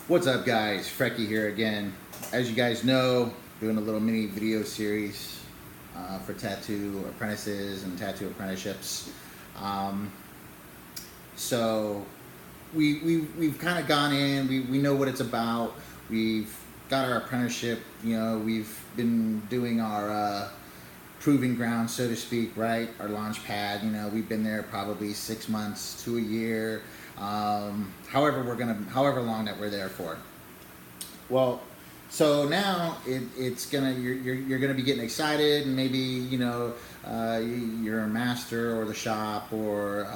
What's up, guys? Frecky here again. As you guys know, doing a little mini video series for tattoo apprentices and tattoo apprenticeships. Um, so we've kind of gone in. We know what it's about. We've got our apprenticeship. We've been doing our proving ground, so to speak, right? Our launch pad. We've been there probably 6 months to a year. However long that we're there for. Well, so now you're gonna be getting excited, and maybe your master or the shop or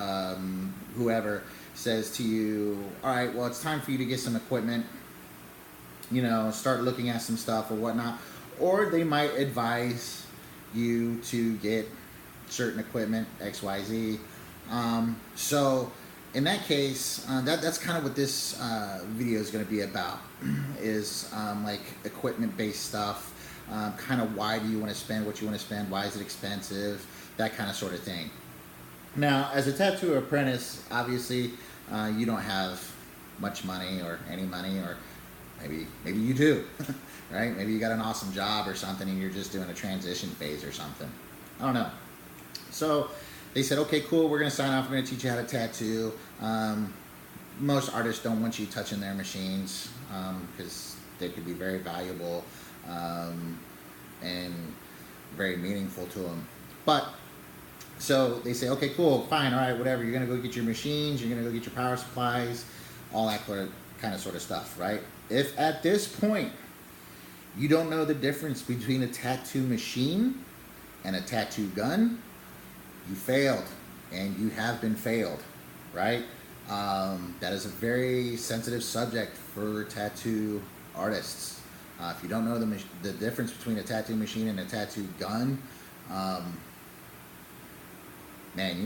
whoever says to you, all right, well, it's time for you to get some equipment. Start looking at some stuff or whatnot, or they might advise you to get certain equipment, XYZ. So in that case, that's kind of what this video is going to be about, is like equipment-based stuff, kind of why do you want to spend what you want to spend, why is it expensive, that kind of sort of thing. Now, as a tattoo apprentice, obviously, you don't have much money or any money, or maybe you do, right? Maybe you got an awesome job or something and you're just doing a transition phase or something. I don't know. So they said, okay, cool, we're going to sign off. We're going to teach you how to tattoo. Most artists don't want you touching their machines because they could be very valuable and very meaningful to them. But so they say, okay, cool, fine, all right, whatever. You're going to go get your machines. You're going to go get your power supplies, all that kind of sort of stuff, right? If at this point you don't know the difference between a tattoo machine and a tattoo gun, you failed, and you have been failed, right? That is a very sensitive subject for tattoo artists. If you don't know the difference between a tattoo machine and a tattoo gun, man, you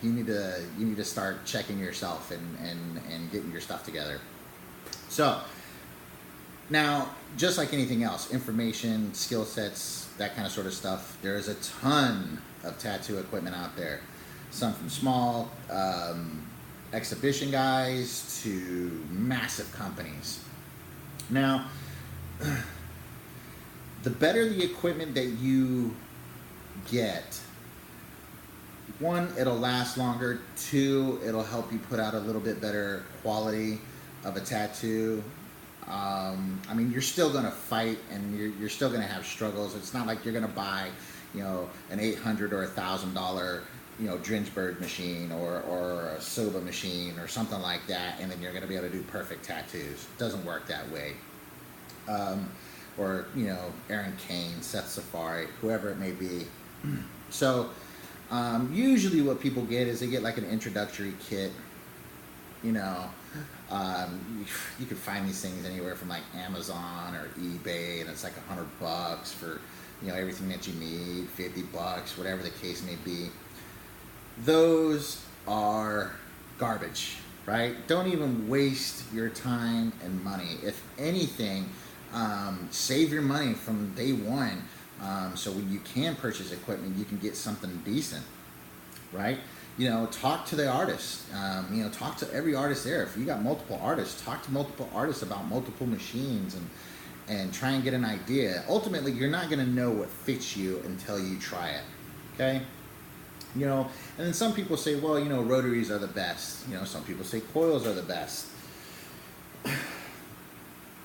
need to start checking yourself and getting your stuff together. So now, just like anything else, information, skill sets, that kind of sort of stuff, there is a ton of tattoo equipment out there. Some from small exhibition guys to massive companies. Now, the better the equipment that you get, one, it'll last longer. Two, it'll help you put out a little bit better quality of a tattoo. I mean, you're still going to fight, and you're still going to have struggles. It's not like you're going to buy, an $800 or $1,000, Drinchberg machine or a Soba machine or something like that, and then you're going to be able to do perfect tattoos. It doesn't work that way. Or, Aaron Kane, Seth Safari, whoever it may be. So usually what people get is they get like an introductory kit. You can find these things anywhere from like Amazon or eBay, and it's like $100 for everything that you need, $50, whatever the case may be. Those are garbage, right? Don't even waste your time and money. If anything, save your money from day one, so when you can purchase equipment, you can get something decent, right? Talk to the artist. Talk to every artist there. If you got multiple artists, talk to multiple artists about multiple machines and try and get an idea. Ultimately, you're not going to know what fits you until you try it, okay? And then some people say, well, rotaries are the best. Some people say coils are the best.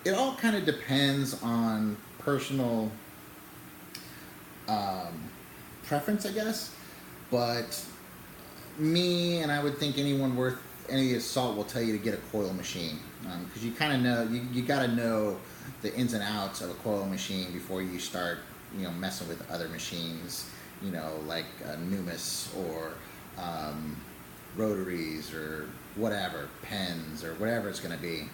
It all kind of depends on personal preference, I guess. But me, and I would think anyone worth any salt will tell you to get a coil machine, because you kind of know, you got to know the ins and outs of a coil machine before you start messing with other machines, like Numis or rotaries or whatever, pens or whatever it's going to be.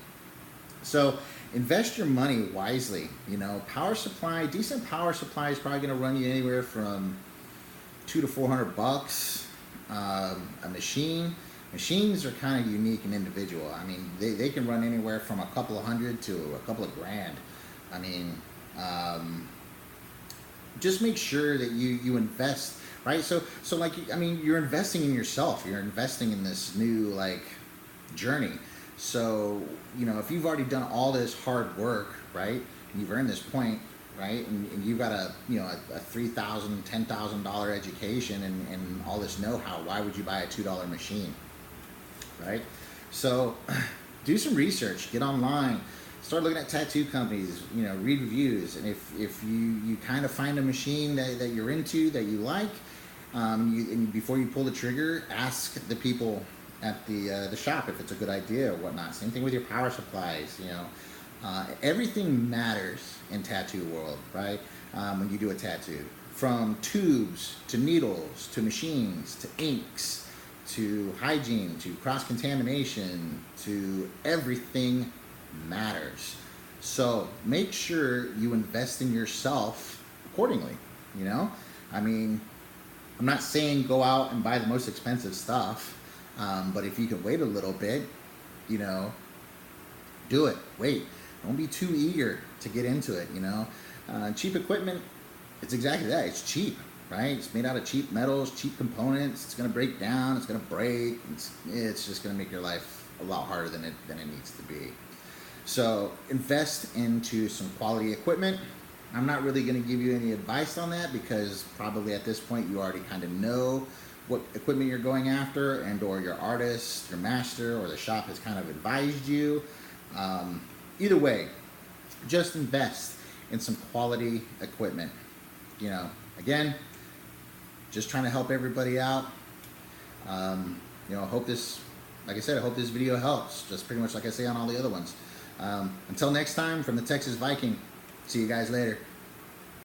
So invest your money wisely. Power supply, decent power supply is probably going to run you anywhere from $200 to $400. A machines are kind of unique and individual. I mean, they can run anywhere from a couple of hundred to a couple of grand. I mean, just make sure that you invest, right? So like, I mean, you're investing in yourself. You're investing in this new, like, journey. So, you know, if you've already done all this hard work, right, and you've earned this point, right, and you've got a $3,000, $10,000 education and all this know-how, why would you buy a $2 machine, right? So do some research, get online, start looking at tattoo companies, you know, read reviews, and if you kind of find a machine that you're into, that you like, and before you pull the trigger, ask the people at the shop if it's a good idea or whatnot. Same thing with your power supplies, you know. Everything matters in tattoo world, right? When you do a tattoo, from tubes to needles to machines to inks to hygiene to cross-contamination to everything matters. So make sure you invest in yourself accordingly, you know? I mean, I'm not saying go out and buy the most expensive stuff, but if you can wait a little bit, you know, do it. Wait. Don't be too eager to get into it, you know. Cheap equipment, it's exactly that. It's cheap, right? It's made out of cheap metals, cheap components. It's going to break down. It's going to break. It's just going to make your life a lot harder than it needs to be. So invest into some quality equipment. I'm not really going to give you any advice on that because probably at this point you already kind of know what equipment you're going after, and or your artist, your master, or the shop has kind of advised you. Either way, just invest in some quality equipment. You know, again, just trying to help everybody out. You know, I hope this, like I said, I hope this video helps. Just pretty much like I say on all the other ones. Until next time, from the Texas Viking, see you guys later.